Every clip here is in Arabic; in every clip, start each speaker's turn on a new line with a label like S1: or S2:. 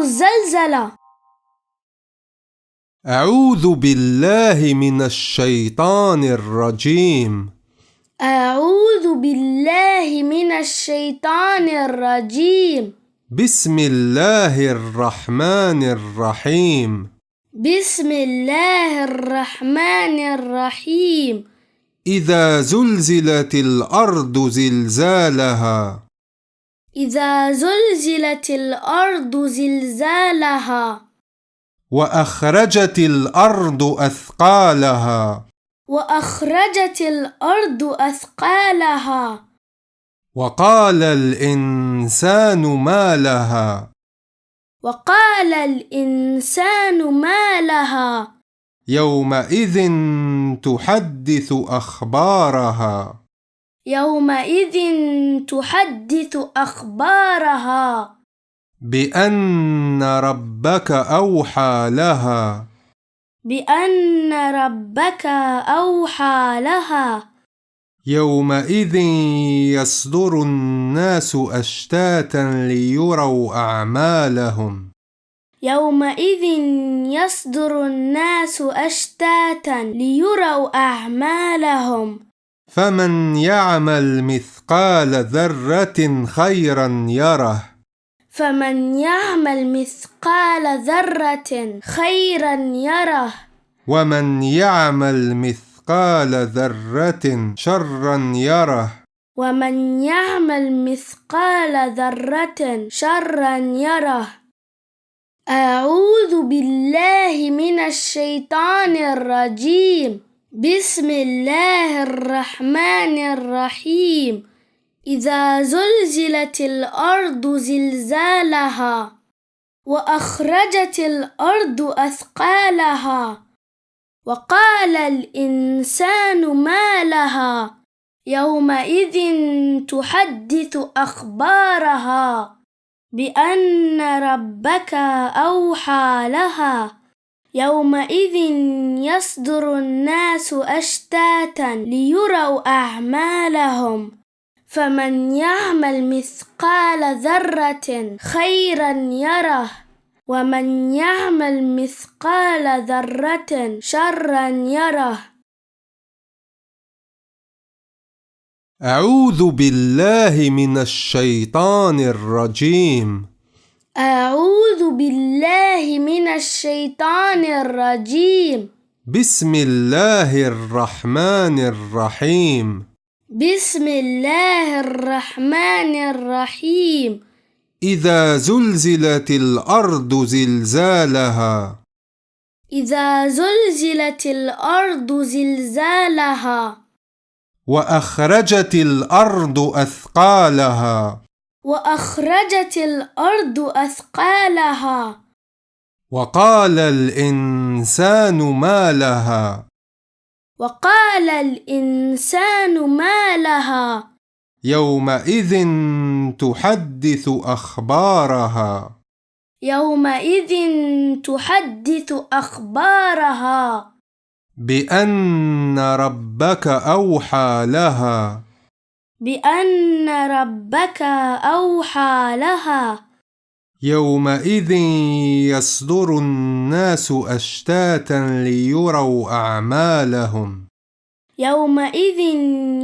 S1: الزلزلة.
S2: أعوذ بالله من الشيطان الرجيم.
S1: أعوذ بالله من الشيطان الرجيم.
S2: بسم الله الرحمن الرحيم.
S1: بسم الله الرحمن الرحيم.
S2: إذا زلزلت الأرض زلزالها.
S1: إذا زلزلت الأرض زلزالها.
S2: وأخرجت الأرض أثقالها.
S1: وأخرجت الأرض أثقالها.
S2: وقال الإنسان ما لها.
S1: وقال الإنسان ما لها.
S2: يومئذ تحدث أخبارها.
S1: يومئذ تحدث أخبارها.
S2: بأن ربك أوحى لها.
S1: بأن ربك أوحى لها.
S2: يومئذ يصدر الناس أشتاتا ليروا أعمالهم.
S1: يومئذ يصدر الناس أشتاتا ليروا أعمالهم.
S2: فمن يعمل مثقال ذرة خيرا يره.
S1: فمن يعمل مثقال ذرة خيرا يره.
S2: ومن يعمل مثقال ذرة شرا يره.
S1: ومن يعمل مثقال ذرة شرا يره. أعوذ بالله من الشيطان الرجيم. بسم الله الرحمن الرحيم. إذا زلزلت الأرض زلزالها. وأخرجت الأرض أثقالها. وقال الإنسان ما لها. يومئذ تحدث أخبارها. بأن ربك أوحى لها. يومئذ يصدر الناس أشتاتا ليروا أعمالهم. فمن يعمل مثقال ذرة خيرا يره. ومن يعمل مثقال ذرة شرا يره.
S2: أعوذ بالله من الشيطان الرجيم.
S1: أعوذ بالله من الشيطان الرجيم.
S2: بسم الله الرحمن الرحيم.
S1: بسم الله الرحمن الرحيم.
S2: إذا زلزلت الأرض زلزالها.
S1: إذا زلزلت الأرض زلزالها.
S2: وأخرجت الأرض أثقالها.
S1: وأخرجت الأرض أثقالها.
S2: وقال الإنسان ما لها.
S1: وقال الإنسان ما لها.
S2: يومئذ تحدث أخبارها.
S1: يومئذ تحدث أخبارها.
S2: بأن ربك أوحى لها.
S1: بأن ربك أوحى لها.
S2: يومئذ يصدر الناس أشتاتا ليروا أعمالهم.
S1: يومئذ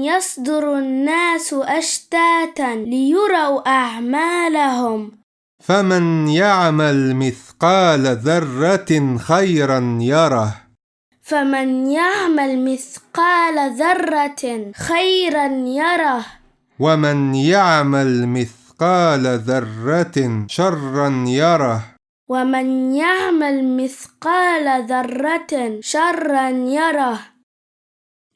S1: يصدر الناس أشتاتا ليروا أعمالهم.
S2: فمن يعمل مثقال ذرة خيرا يره.
S1: فمن يعمل مثقال ذرة خيرا يره.
S2: ومن يعمل مثقال ذرة شرا يره.
S1: ومن يعمل مثقال ذرة شرا يره.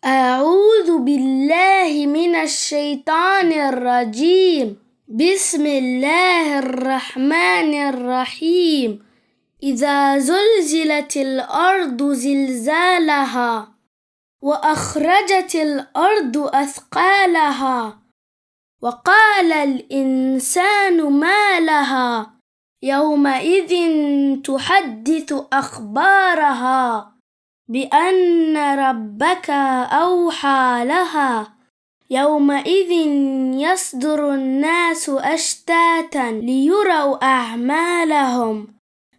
S1: أعوذ بالله من الشيطان الرجيم. بسم الله الرحمن الرحيم. إذا زلزلت الأرض زلزالها. وأخرجت الأرض أثقالها. وقال الإنسان ما لها. يومئذ تحدث أخبارها. بأن ربك أوحى لها. يومئذ يصدر الناس أشتاتا ليروا أعمالهم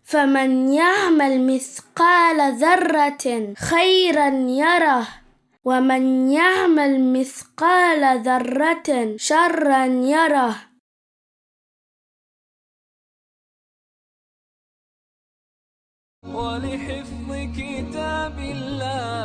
S1: فمن يعمل مثقال ذرة خيرا يره ومن يعمل مثقال ذرة شرا يره.
S3: ولحفظ كتاب الله